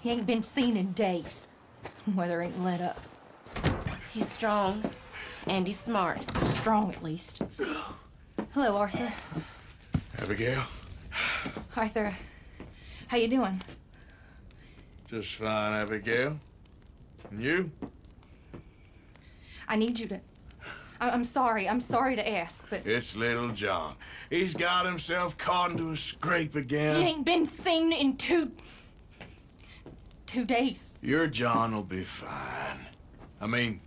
He ain't been seen in days. Weather ain't let up. He's strong, and he's smart. Strong, at least. Hello, Arthur. Abigail? Arthur, how you doing? Just fine, Abigail. And you? I need you to... I'm sorry to ask, but... It's little John. He's got himself caught into a scrape again. He ain't been seen in two days. Your John will be fine. I mean,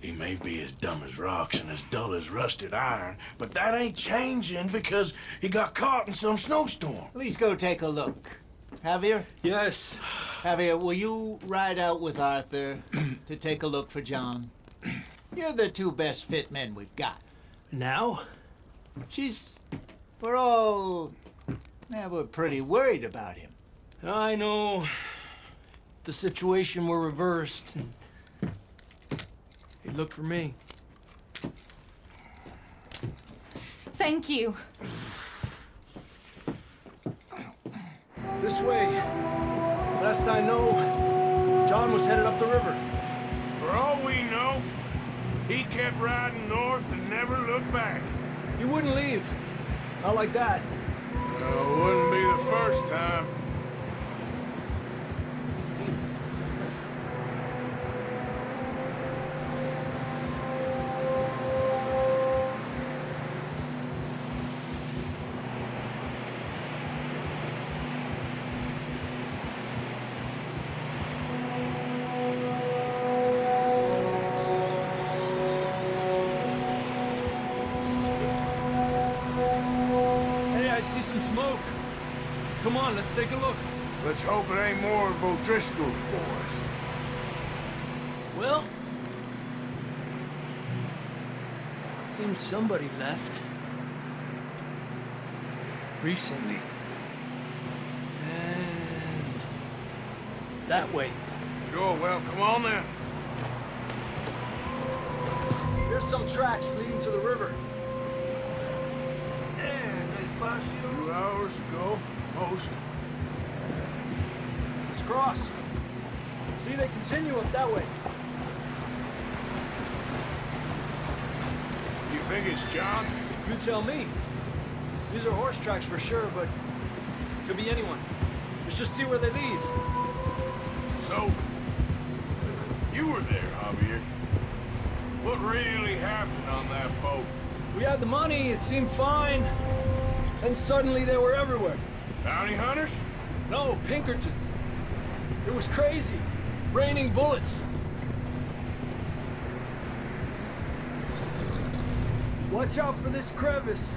he may be as dumb as rocks and as dull as rusted iron, but that ain't changing because he got caught in some snowstorm. Please go take a look. Javier? Yes. Javier, will you ride out with Arthur to take a look for John? You're the two best fit men we've got. Now? We're pretty worried about him. I know. If the situation were reversed, he'd look for me. Thank you. This way. Last I know, John was headed up the river. For all we know, he kept riding north and never looked back. He wouldn't leave. Not like that. Wouldn't be the first time. Smoke. Come on, let's take a look. Let's hope it ain't more of O'Driscoll's boys. Well, seems somebody left. Recently. And that way. Sure, well, come on then. There's some tracks leading to the river. 2 hours ago, most. Let's cross. See, they continue up that way. You think it's John? You tell me. These are horse tracks for sure, but could be anyone. Let's just see where they lead. So, you were there, Javier. What really happened on that boat? We had the money, it seemed fine. And suddenly they were everywhere. Bounty hunters? No, Pinkertons. It was crazy. Raining bullets. Watch out for this crevice.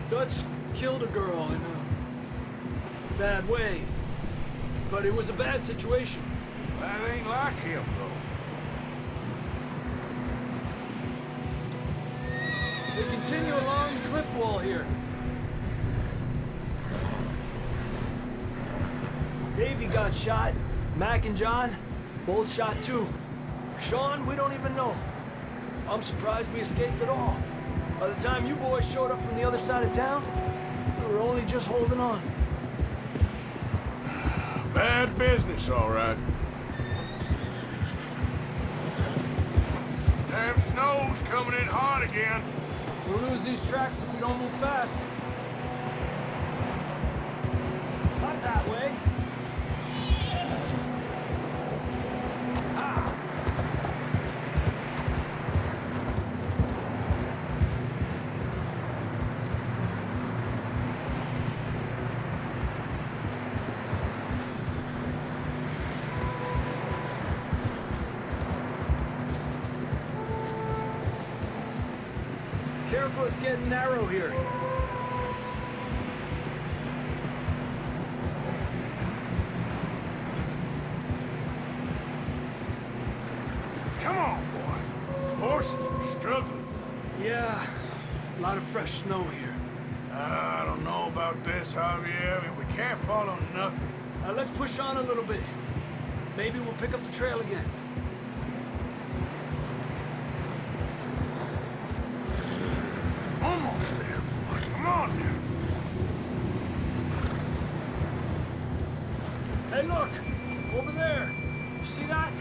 Dutch killed a girl in a bad way. But it was a bad situation. That ain't like him, though. They continue along the cliff wall here. Davey got shot. Mac and John, both shot too. Sean, we don't even know. I'm surprised we escaped at all. By the time you boys showed up from the other side of town, we were only just holding on. Bad business, all right. Damn snow's coming in hot again. We'll lose these tracks if we don't move fast. Not that way. Ah. Careful, it's getting narrow here. Come on, boy. Horses are struggling. Yeah, a lot of fresh snow here. I don't know about this, Javier. I mean, we can't follow nothing. Let's push on a little bit. Maybe we'll pick up the trail again. Almost there, boy. Come on now. Hey, look! Over there! You see that?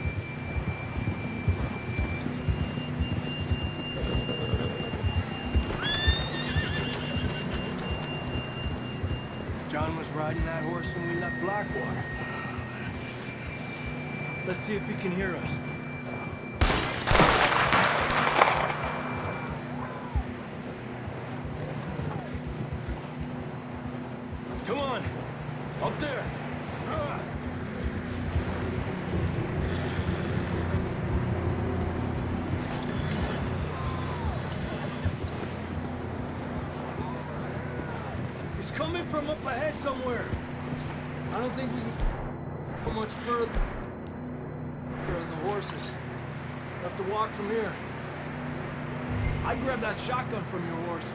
John was riding that horse when we left Blackwater. Let's see if he can hear us. Come on! Up there! He's coming from up ahead somewhere. I don't think we can go much further than the horses. We'll have to walk from here. I grabbed that shotgun from your horse.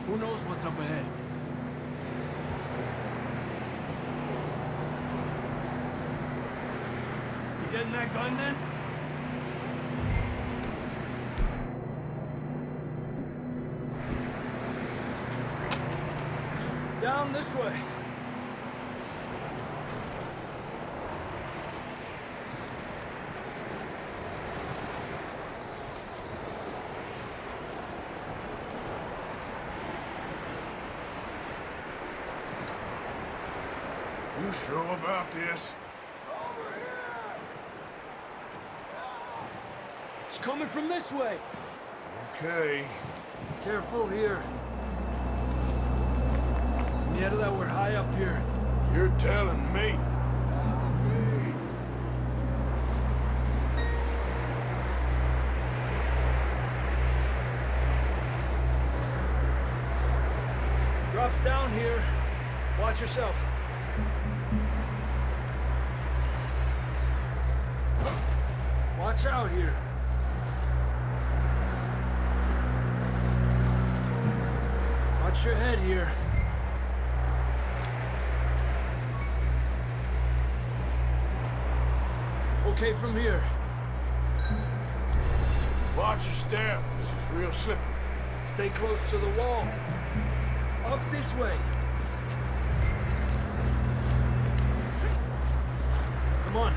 Who knows what's up ahead? You getting that gun then? Down this way. You sure about this? It's coming from this way. Okay. Careful here. Yeah, that we're high up here. You're telling me. Drops down here. Watch yourself. Watch out here. Watch your head here. Okay from here. Watch your step. This is real slippery. Stay close to the wall. Up this way. Come on.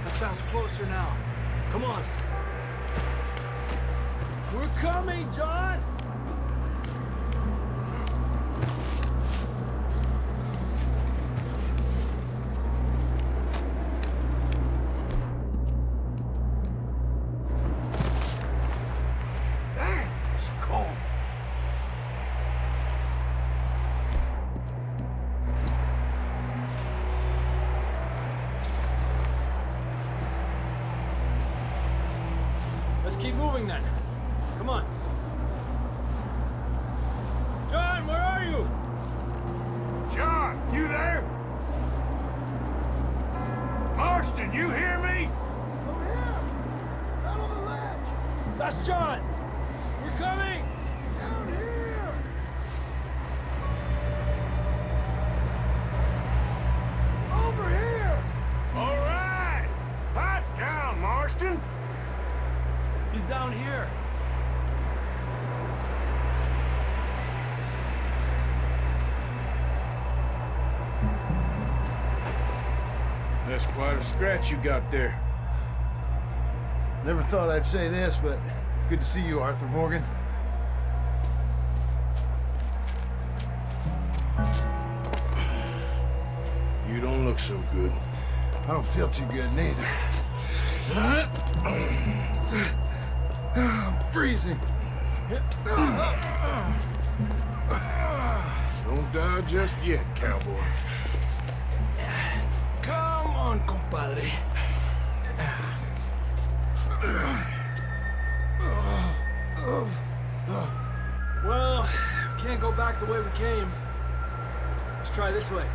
That sounds closer now. Come on. We're coming, John! Dang, it's cold. Let's keep moving then. Come on. John, where are you? John, you there? Marston, you hear me? Over here! Out on the ledge! That's John! We're coming! Down here! Over here! All right. Pipe down, Marston. He's down here. That's quite a scratch you got there. Never thought I'd say this, but it's good to see you, Arthur Morgan. You don't look so good. I don't feel too good neither. I'm freezing. Don't die just yet, cowboy. Come on, compadre. Well, can't go back the way we came. Let's try this way.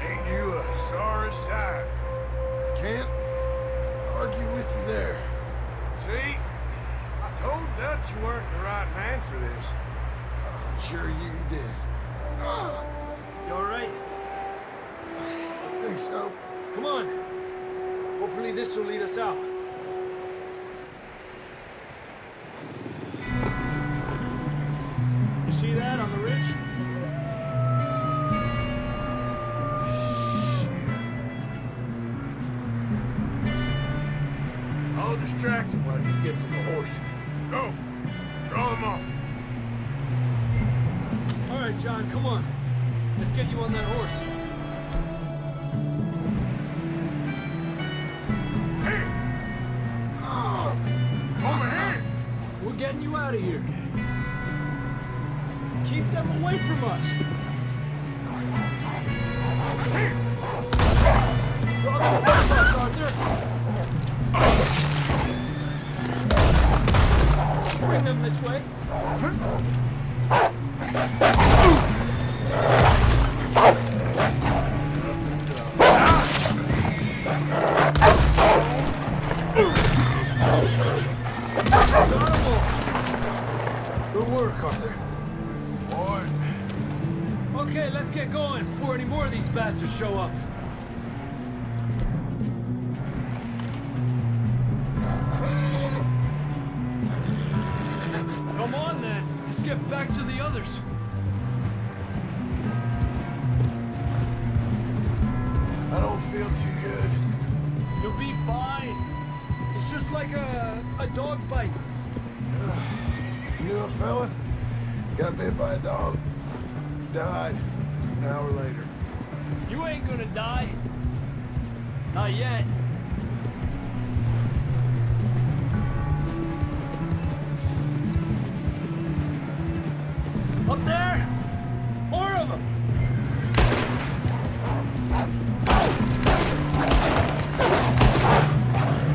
Ain't you a sorry sight? Can't argue with you there. See? I told Dutch you weren't the right man for this. I'm sure you did. You all right? I think so. Come on. Hopefully this will lead us out. You see that on the ridge? distracted while you get to the horses. Go! Draw them off. All right, John, come on. Let's get you on that horse. Hey! Oh! Over here! We're getting you out of here. Keep them away from us. Here! Draw them away from us, Arthur. Bring them this way. Got 'em all. Good work, Arthur. Boy. Okay, let's get going before any more of these bastards show up. Come on, then. Let's get back to the others. I don't feel too good. You'll be fine. It's just like a dog bite. Knew a fella? Got bit by a dog. Died an hour later. You ain't gonna die. Not yet. Up there! More of them!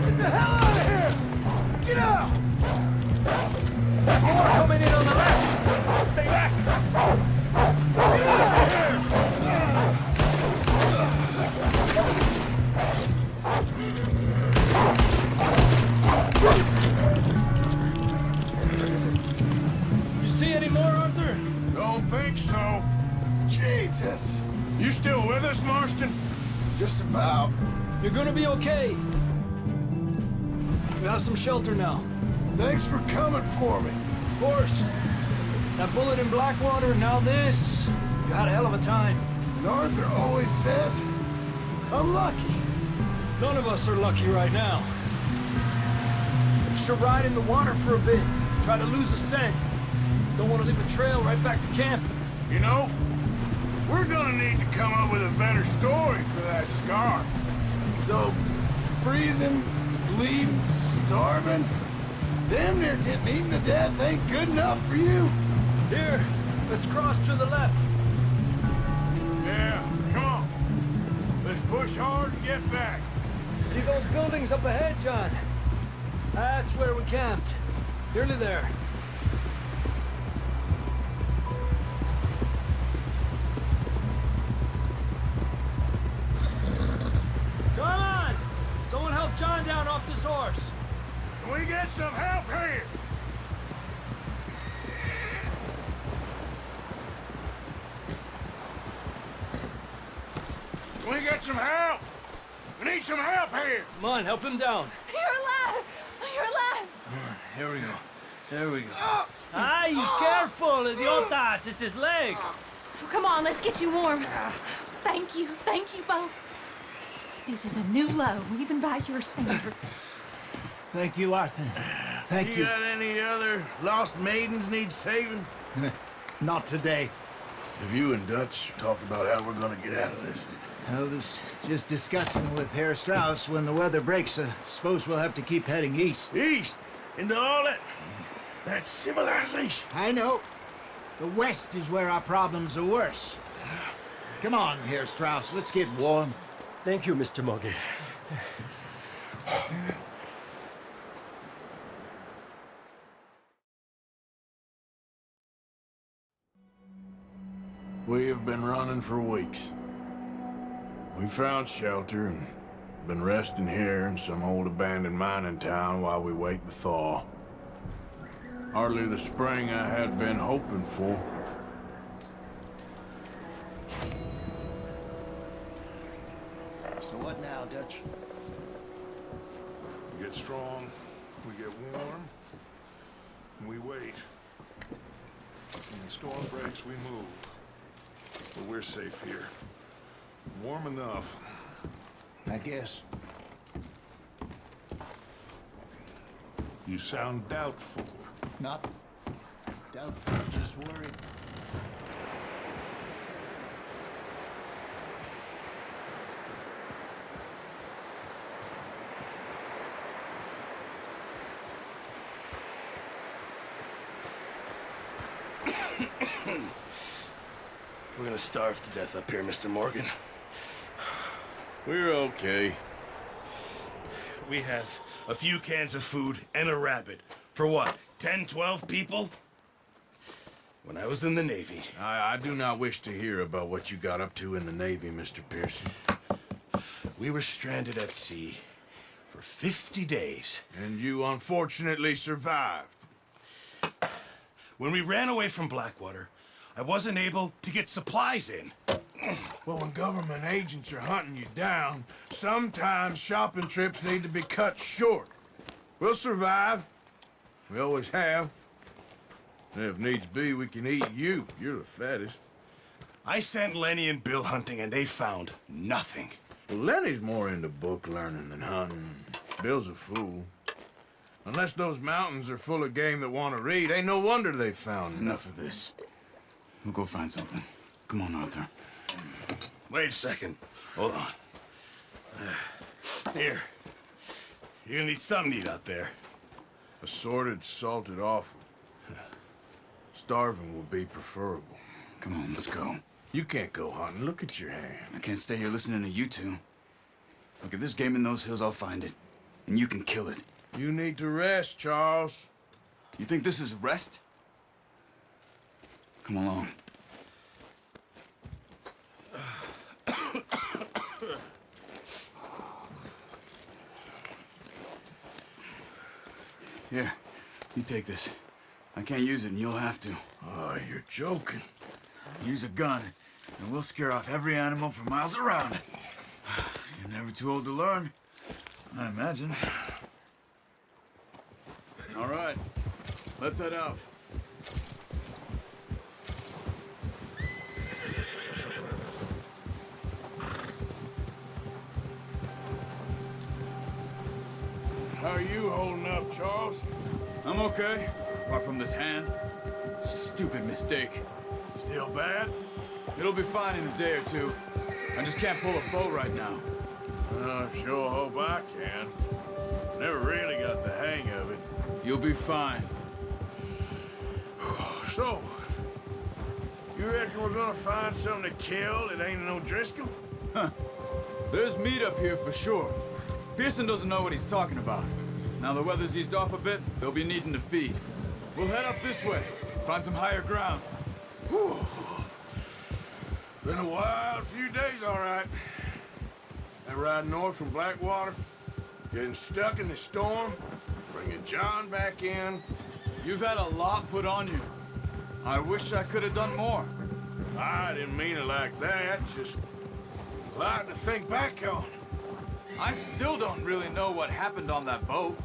Get the hell out of here! Get out! More coming in on the left! Stay back! Get out of here! You see any more, Arthur? Don't think so. Jesus! You still with us, Marston? Just about. You're gonna be okay. We have some shelter now. Thanks for coming for me. Of course. That bullet in Blackwater, now this. You had a hell of a time. And Arthur always says, I'm lucky. None of us are lucky right now. We should ride in the water for a bit. Try to lose a scent. Don't want to leave a trail right back to camp. You know, we're gonna need to come up with a better story for that scar. So, freezing, bleeding, starving, damn near getting eaten to death ain't good enough for you. Here, let's cross to the left. Yeah, come on. Let's push hard and get back. See those buildings up ahead, John? That's where we camped. Nearly there. Come on! Someone help John down off this horse. Can we get some help here? Can we get some help? We need some help here. Come on, help him down. You're alive! You're alive! Here we go. There we go. Ay, careful, idiotas! It's his leg. Come on, let's get you warm. Thank you both. This is a new low, even by your standards. Thank you, Arthur. Thank you. got any other lost maidens need saving? Not today. Have you and Dutch talked about how we're gonna get out of this? I was just discussing with Herr Strauss when the weather breaks. Suppose we'll have to keep heading east. East? Into all that civilization? I know. The west is where our problems are worse. Come on, Herr Strauss. Let's get warm. Thank you, Mr. Morgan. We have been running for weeks. We found shelter and been resting here in some old abandoned mining town while we wait the thaw. Hardly the spring I had been hoping for. So what now, Dutch? We get strong, we get warm, and we wait. When the storm breaks, we move. But we're safe here. Warm enough. I guess. You sound doubtful. Not doubtful, just worried. We're gonna starve to death up here, Mr. Morgan. We're okay. We have a few cans of food and a rabbit. For what, 10, 12 people? When I was in the Navy. I do not wish to hear about what you got up to in the Navy, Mr. Pearson. We were stranded at sea for 50 days. And you unfortunately survived. When we ran away from Blackwater, I wasn't able to get supplies in. Well, when government agents are hunting you down, sometimes shopping trips need to be cut short. We'll survive. We always have. And if needs be, we can eat you. You're the fattest. I sent Lenny and Bill hunting, and they found nothing. Well, Lenny's more into book learning than hunting. Bill's a fool. Unless those mountains are full of game that want to read, ain't no wonder they found Enough of this. We'll go find something. Come on, Arthur. Wait a second. Hold on. Here. You're gonna need something to eat out there. Assorted, salted offal. Starving will be preferable. Come on, let's go. You can't go hunting. Look at your hand. I can't stay here listening to you two. Look, if there's game in those hills, I'll find it. And you can kill it. You need to rest, Charles. You think this is rest? Come along. Here, you take this. I can't use it, and you'll have to. Oh, you're joking. Use a gun, and we'll scare off every animal for miles around. You're never too old to learn, I imagine. All right, let's head out. How are you holding up, Charles? I'm okay, apart from this hand. Stupid mistake. Still bad? It'll be fine in a day or two. I just can't pull a bow right now. I sure hope I can. Never really got the hang of it. You'll be fine. So, you reckon we're gonna find something to kill that ain't no Driscoll? There's meat up here for sure. Pearson doesn't know what he's talking about. Now the weather's eased off a bit, they'll be needing to feed. We'll head up this way, find some higher ground. Whew. Been a wild few days, all right. That ride north from Blackwater, getting stuck in the storm, bringing John back in. You've had a lot put on you. I wish I could have done more. I didn't mean it like that, just a lot to think back on. I still don't really know what happened on that boat.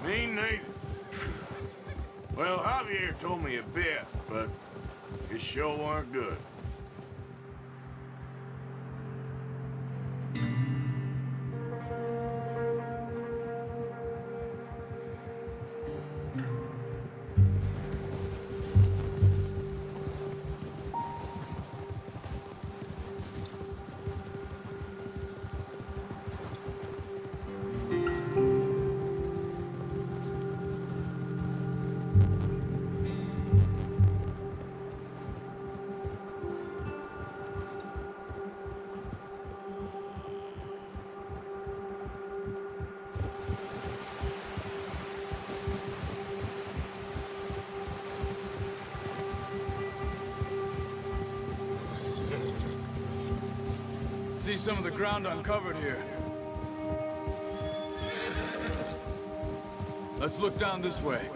Me neither. Well, Javier told me a bit, but it sure weren't good. See some of the ground uncovered here. Let's look down this way.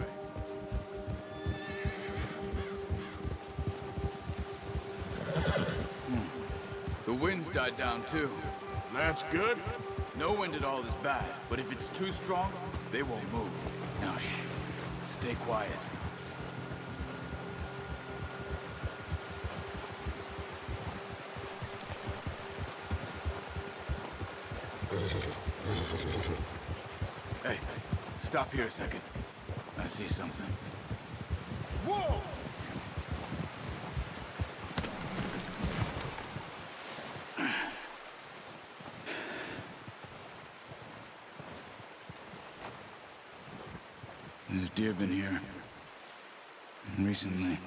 The wind's died down too. That's good. No wind at all is bad, but if it's too strong, they won't move. Now shh, stay quiet. Hey, stop here a second. I see something. Whoa! There's deer been here. Recently.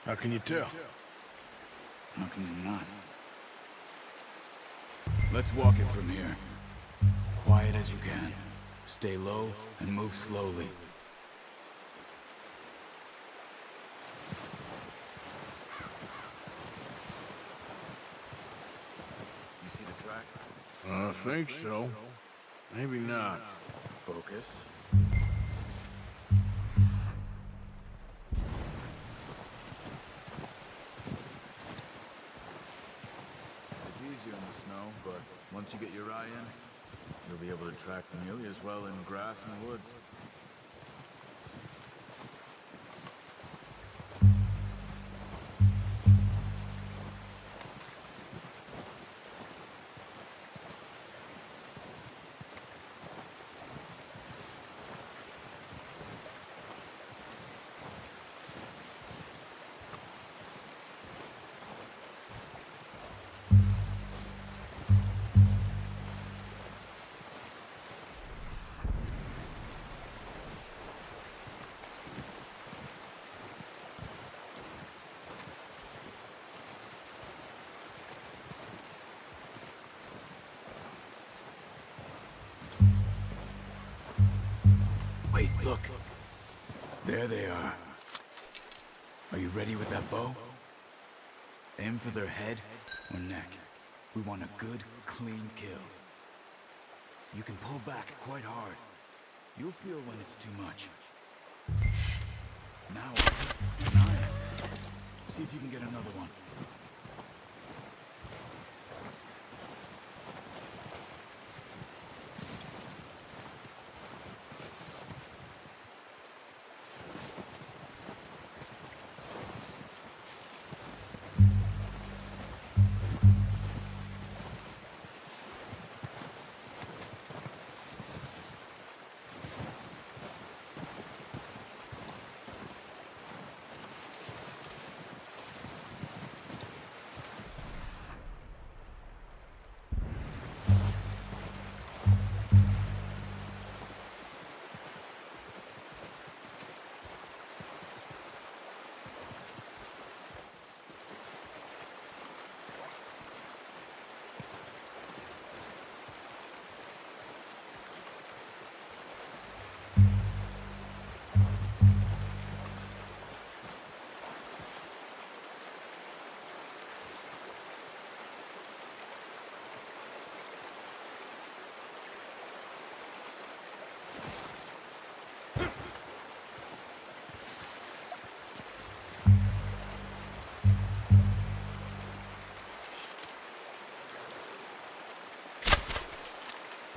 How can you tell? How can you not? Let's walk it from here. Quiet as you can. Stay low and move slowly. You see the tracks? I think so. Maybe not. Focus. It's easier in the snow, but once you get your eye in, you'll be able to track nearly as well in grass and woods. Wait, look. There they are. Are you ready with that bow? Aim for their head or neck. We want a good, clean kill. You can pull back quite hard. You'll feel when it's too much. Now, nice. See if you can get another one.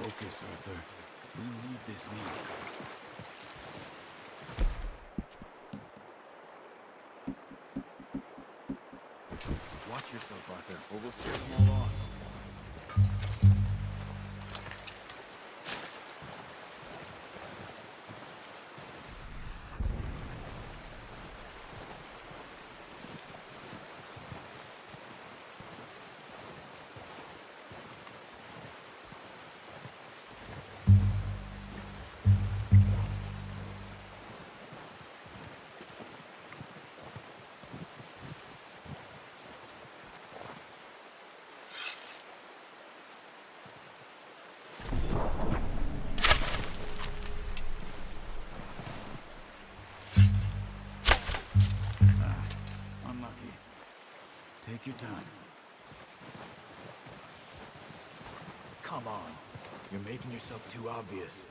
Focus, Arthur. We need this meat. Watch yourself, Arthur, or we'll scare them all off. Unlucky. Take your time. Come on. You're making yourself too obvious.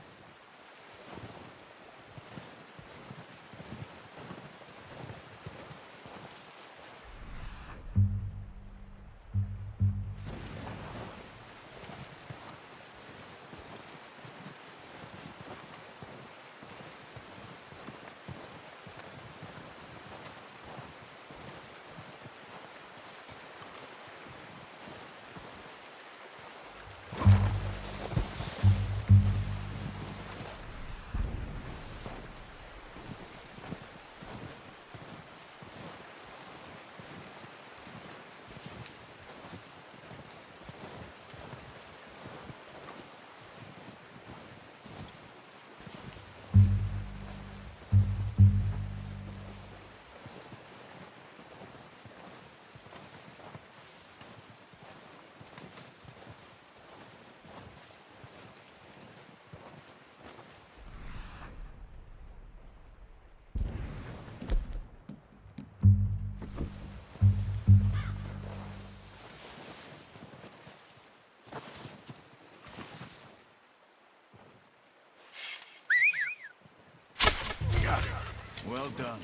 Well done.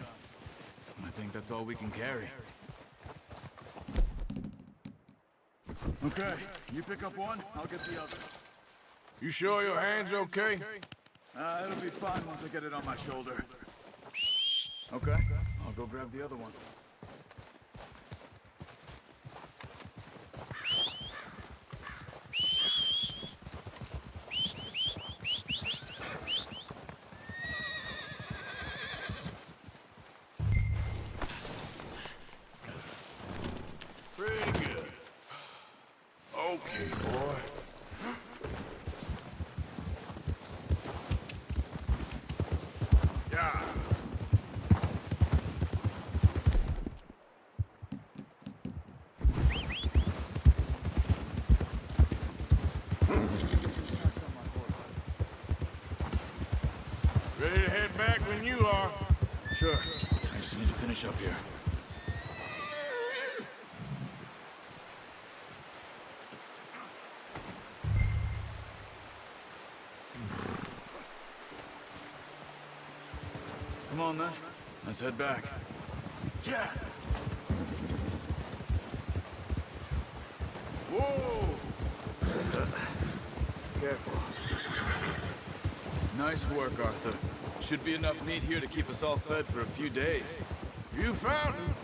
I think that's all we can carry. Okay, you pick up one, I'll get the other. You sure your hand's okay? It'll be fine once I get it on my shoulder. Okay, I'll go grab the other one. Pretty good. Okay, boy. Yeah. Ready to head back when you are. Sure. I just need to finish up here. Come on, then. Let's head back. Yeah. Whoa! Careful. Nice work, Arthur. Should be enough meat here to keep us all fed for a few days. You found him.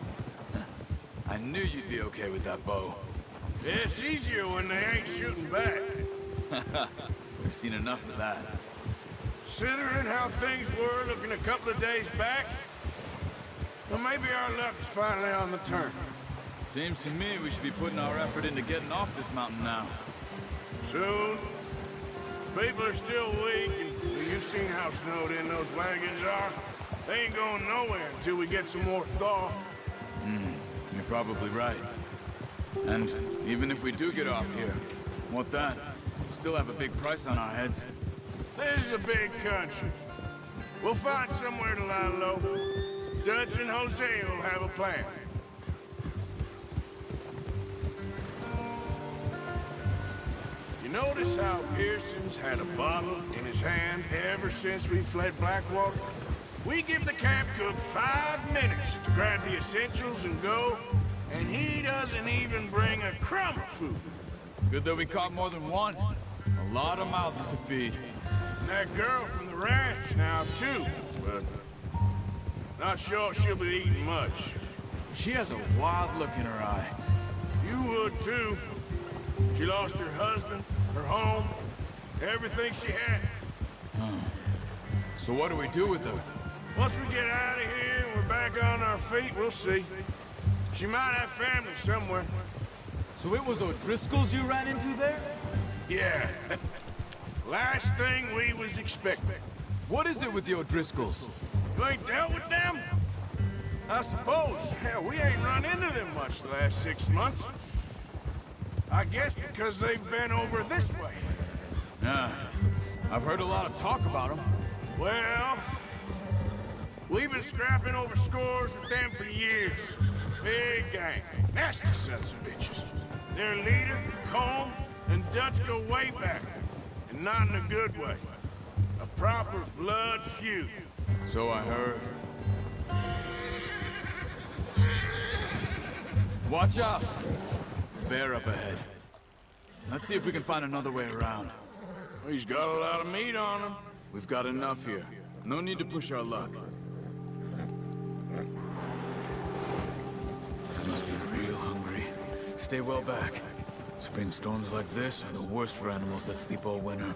I knew you'd be okay with that bow. It's easier when they ain't shooting back. We've seen enough of that. Considering how things were looking a couple of days back, well, maybe our luck's finally on the turn. Seems to me we should be putting our effort into getting off this mountain now. Soon. People are still weak, and well, you've seen how snowed in those wagons are. They ain't going nowhere until we get some more thaw. You're probably right. And even if we do get off here, what then? Still have a big price on our heads. This is a big country. We'll find somewhere to lie low. Dutch and Jose will have a plan. You notice how Pearson's had a bottle in his hand ever since we fled Blackwater? We give the camp cook 5 minutes to grab the essentials and go, and he doesn't even bring a crumb of food. Good that we caught more than one. A lot of mouths to feed. And that girl from the ranch now, too, but not sure she'll be eating much. She has a wild look in her eye. You would, too. She lost her husband, her home, everything she had. So what do we do with her? Once we get out of here and we're back on our feet, we'll see. She might have family somewhere. So it was O'Driscoll's you ran into there? Yeah. Last thing we was expecting. What is it with the O'Driscolls? You ain't dealt with them? I suppose. Hell, we ain't run into them much the last 6 months. I guess because they've been over this way. Yeah, I've heard a lot of talk about them. Well, we've been scrapping over scores with them for years. Big gang. Nasty sons of bitches. Their leader, Colm, and Dutch go way back. And not in a good way. A proper blood feud. So I heard. Watch out! Bear up ahead. Let's see if we can find another way around. He's got a lot of meat on him. We've got enough here. No need to push our luck. I must be real hungry. Stay well back. Spring storms like this are the worst for animals that sleep all winter.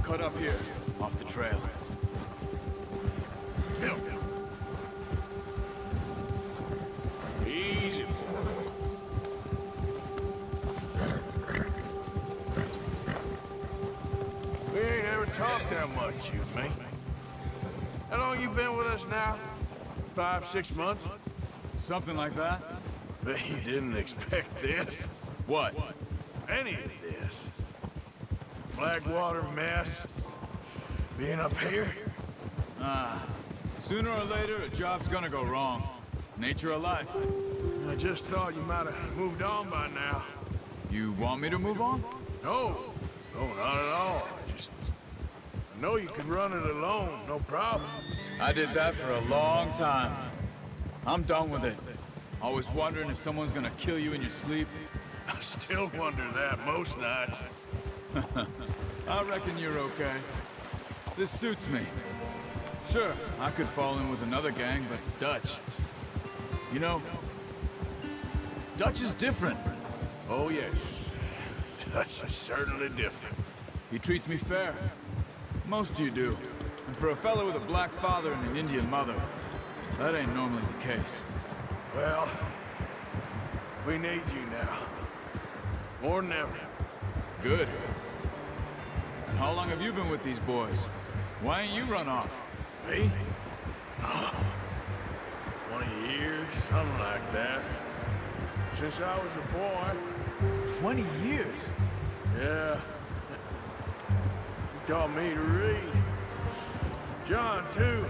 Cut up here, off the trail. Easy, boy. We ain't ever talked that much, you and me. How long you been with us now? 5, 6 months? Something like that? Bet you didn't expect this. What? Any of this. Blackwater mess. Being up here. Sooner or later, a job's gonna go wrong. Nature of life. I just thought you might have moved on by now. You want me to move on? No, no, not at all. Just, I know you could run it alone, no problem. I did that for a long time. I'm done with it. Always wondering if someone's gonna kill you in your sleep. I still wonder that most nights. I reckon you're okay. This suits me. Sure, I could fall in with another gang, but Dutch... You know, Dutch is different. Oh, yes. Dutch is certainly different. He treats me fair. Most of you do. And for a fellow with a black father and an Indian mother, that ain't normally the case. Well, we need you now. More than ever. Good. And how long have you been with these boys? Why ain't you run off? Me? 20 years, something like that. Since I was a boy. 20 years? Yeah. He taught me to read. John, too.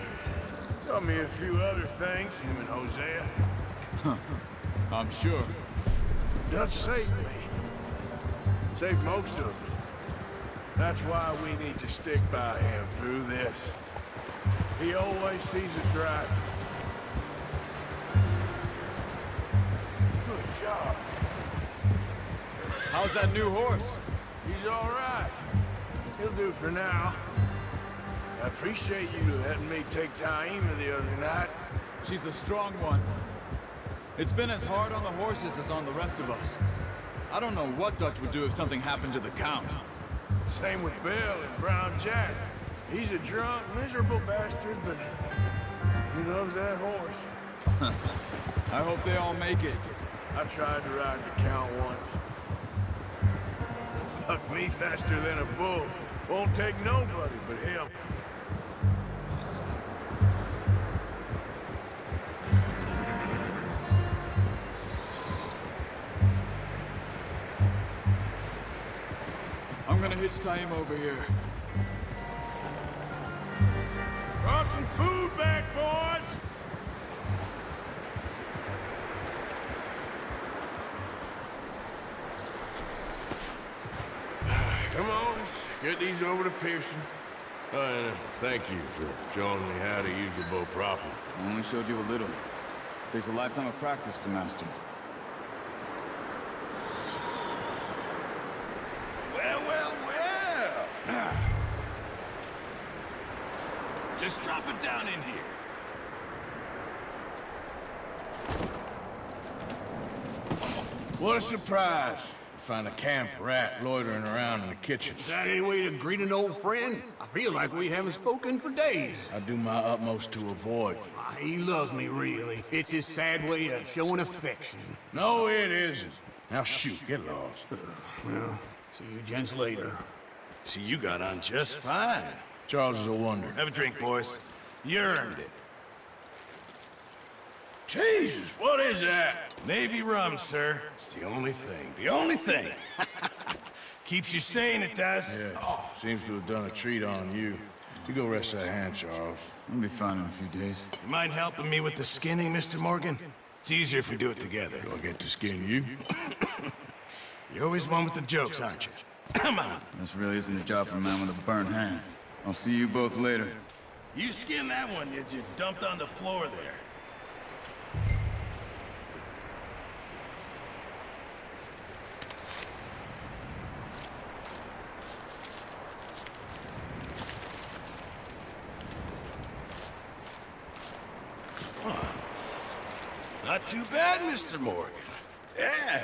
Taught me a few other things, him and Hosea. I'm sure. Dutch saved me. Saved most of us. That's why we need to stick by him through this. He always sees us right. Good job. How's that new horse? He's all right. He'll do for now. I appreciate you letting me take Taima the other night. She's a strong one. It's been as hard on the horses as on the rest of us. I don't know what Dutch would do if something happened to the Count. Same with Bill and Brown Jack. He's a drunk, miserable bastard, but he loves that horse. I hope they all make it. I tried to ride the Count once. Bucked me faster than a bull. Won't take nobody but him. I'm gonna hitch Taima over here. Brought some food back, boys! Come on, let's get these over to Pearson. And thank you for showing me how to use the bow properly. I only showed you a little. Takes a lifetime of practice to master. Well. Just drop it down in here. What a surprise. Find a camp rat loitering around in the kitchen. Is that any way to greet an old friend? I feel like we haven't spoken for days. I do my utmost to avoid you. He loves me, really. It's his sad way of showing affection. No, it isn't. Now shoot, get lost. Well, see you gents later. See, you got on just fine. Charles is a wonder. Have a drink, boys. You earned it. Jesus, what is that? Navy rum, sir. It's the only thing. The only thing. Keeps you sane, it does. Yes, seems to have done a treat on you. You go rest that hand, Charles. I'll be fine in a few days. You mind helping me with the skinning, Mr. Morgan? It's easier if we do it together. Do I get to skin you? You're always one with the jokes, aren't you? Come on. This really isn't a job for a man with a burnt hand. I'll see you both later. You skinned that one you dumped on the floor there. Not too bad, Mr. Morgan. Yeah.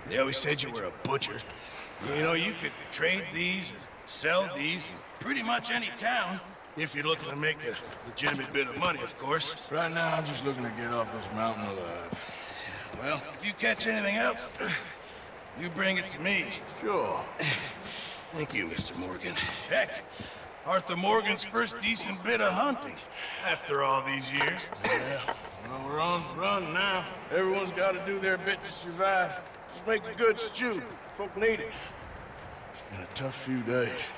They always said you were a butcher. You know, you could trade these, sell these, in pretty much any town. If you're looking to make a legitimate bit of money, of course. Right now, I'm just looking to get off this mountain alive. Well, if you catch anything else, you bring it to me. Sure. Thank you, Mr. Morgan. Heck, Arthur Morgan's first decent bit of hunting after all these years. Yeah. Well, we're on the run now. Everyone's got to do their bit to survive. Just make a good stew. Folk need it. It's been a tough few days.